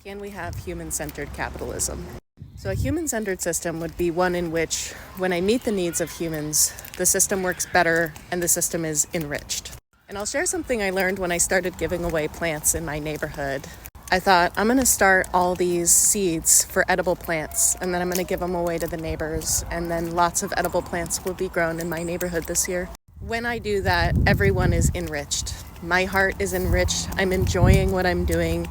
Can we have human-centered capitalism? So a human-centered system would be one in which, when I meet the needs of humans, the system works better and the system is enriched. And I'll share something I learned when I started giving away plants in my neighborhood. I thought, I'm going to start all these seeds for edible plants, and then I'm going to give them away to the neighbors, and then lots of edible plants will be grown in my neighborhood this year. When I do that, everyone is enriched. My heart is enriched. I'm enjoying what I'm doing.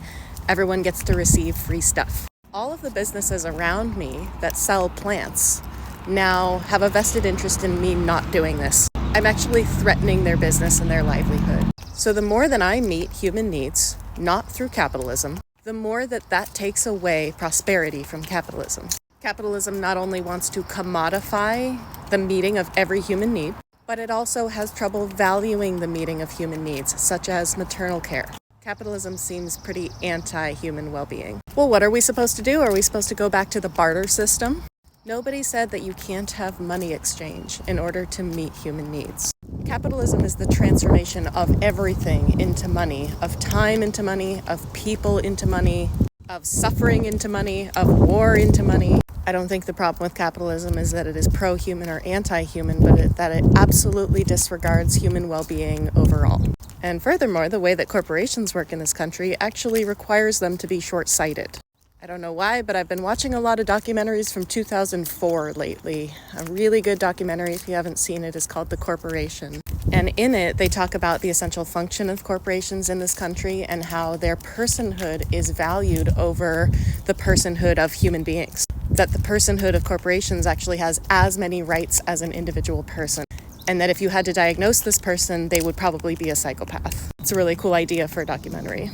Everyone gets to receive free stuff. All of the businesses around me that sell plants now have a vested interest in me not doing this. I'm actually threatening their business and their livelihood. So the more that I meet human needs, not through capitalism, the more that takes away prosperity from capitalism. Capitalism not only wants to commodify the meeting of every human need, but it also has trouble valuing the meeting of human needs, such as maternal care. Capitalism seems pretty anti-human well-being. Well, what are we supposed to do? Are we supposed to go back to the barter system? Nobody said that you can't have money exchange in order to meet human needs. Capitalism is the transformation of everything into money, of time into money, of people into money, of suffering into money, of war into money. I don't think the problem with capitalism is that it is pro-human or anti-human, but that it absolutely disregards human well-being overall. And furthermore, the way that corporations work in this country actually requires them to be short-sighted. I don't know why, but I've been watching a lot of documentaries from 2004 lately. A really good documentary, if you haven't seen it, is called The Corporation. And in it, they talk about the essential function of corporations in this country and how their personhood is valued over the personhood of human beings. That the personhood of corporations actually has as many rights as an individual person. And that if you had to diagnose this person, they would probably be a psychopath. It's a really cool idea for a documentary.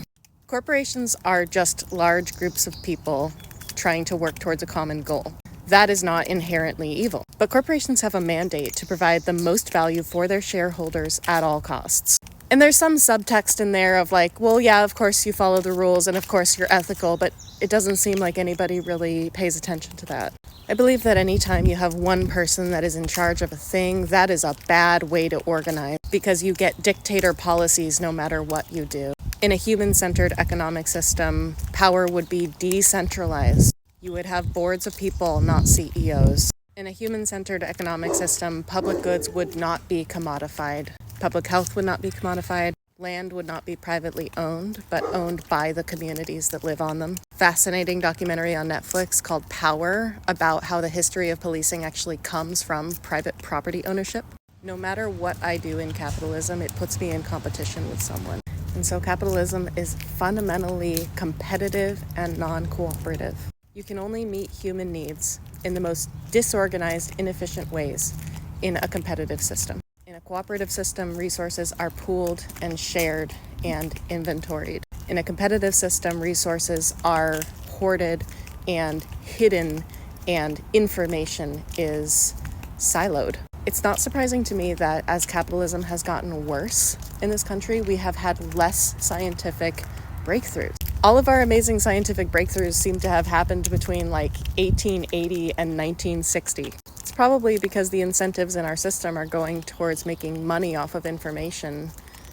Corporations are just large groups of people trying to work towards a common goal. That is not inherently evil. But corporations have a mandate to provide the most value for their shareholders at all costs. And there's some subtext in there of like, well, yeah, of course you follow the rules and of course you're ethical, but it doesn't seem like anybody really pays attention to that. I believe that anytime you have one person that is in charge of a thing, that is a bad way to organize because you get dictator policies no matter what you do. In a human-centered economic system, power would be decentralized. You would have boards of people, not CEOs. In a human-centered economic system, public goods would not be commodified. Public health would not be commodified. Land would not be privately owned, but owned by the communities that live on them. Fascinating documentary on Netflix called Power about how the history of policing actually comes from private property ownership. No matter what I do in capitalism, it puts me in competition with someone. And so capitalism is fundamentally competitive and non-cooperative. You can only meet human needs in the most disorganized, inefficient ways in a competitive system. In a cooperative system, resources are pooled and shared and inventoried. In a competitive system, resources are hoarded and hidden and information is siloed. It's not surprising to me that as capitalism has gotten worse in this country, we have had less scientific breakthroughs. All of our amazing scientific breakthroughs seem to have happened between like 1880 and 1960. It's probably because the incentives in our system are going towards making money off of information.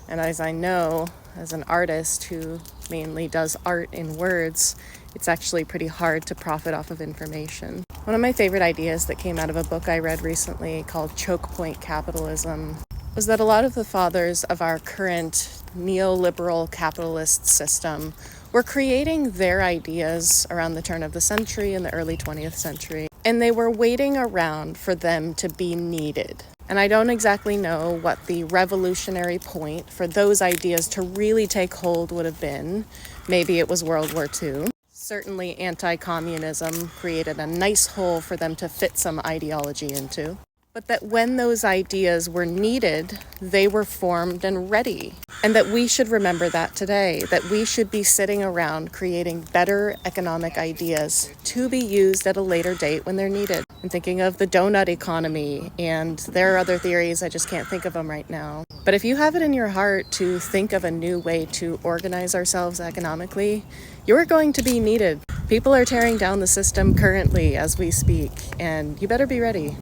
And as I know, as an artist who mainly does art in words, it's actually pretty hard to profit off of information. One of my favorite ideas that came out of a book I read recently called Choke Point Capitalism was that a lot of the fathers of our current neoliberal capitalist system were creating their ideas around the turn of the century and the early 20th century, and they were waiting around for them to be needed. And I don't exactly know what the revolutionary point for those ideas to really take hold would have been. Maybe it was World War II. Certainly anti-communism created a nice hole for them to fit some ideology into. But that when those ideas were needed, they were formed and ready. And that we should remember that today, that we should be sitting around creating better economic ideas to be used at a later date when they're needed. I'm thinking of the donut economy, and there are other theories, I just can't think of them right now. But if you have it in your heart to think of a new way to organize ourselves economically, you're going to be needed. People are tearing down the system currently as we speak, and you better be ready.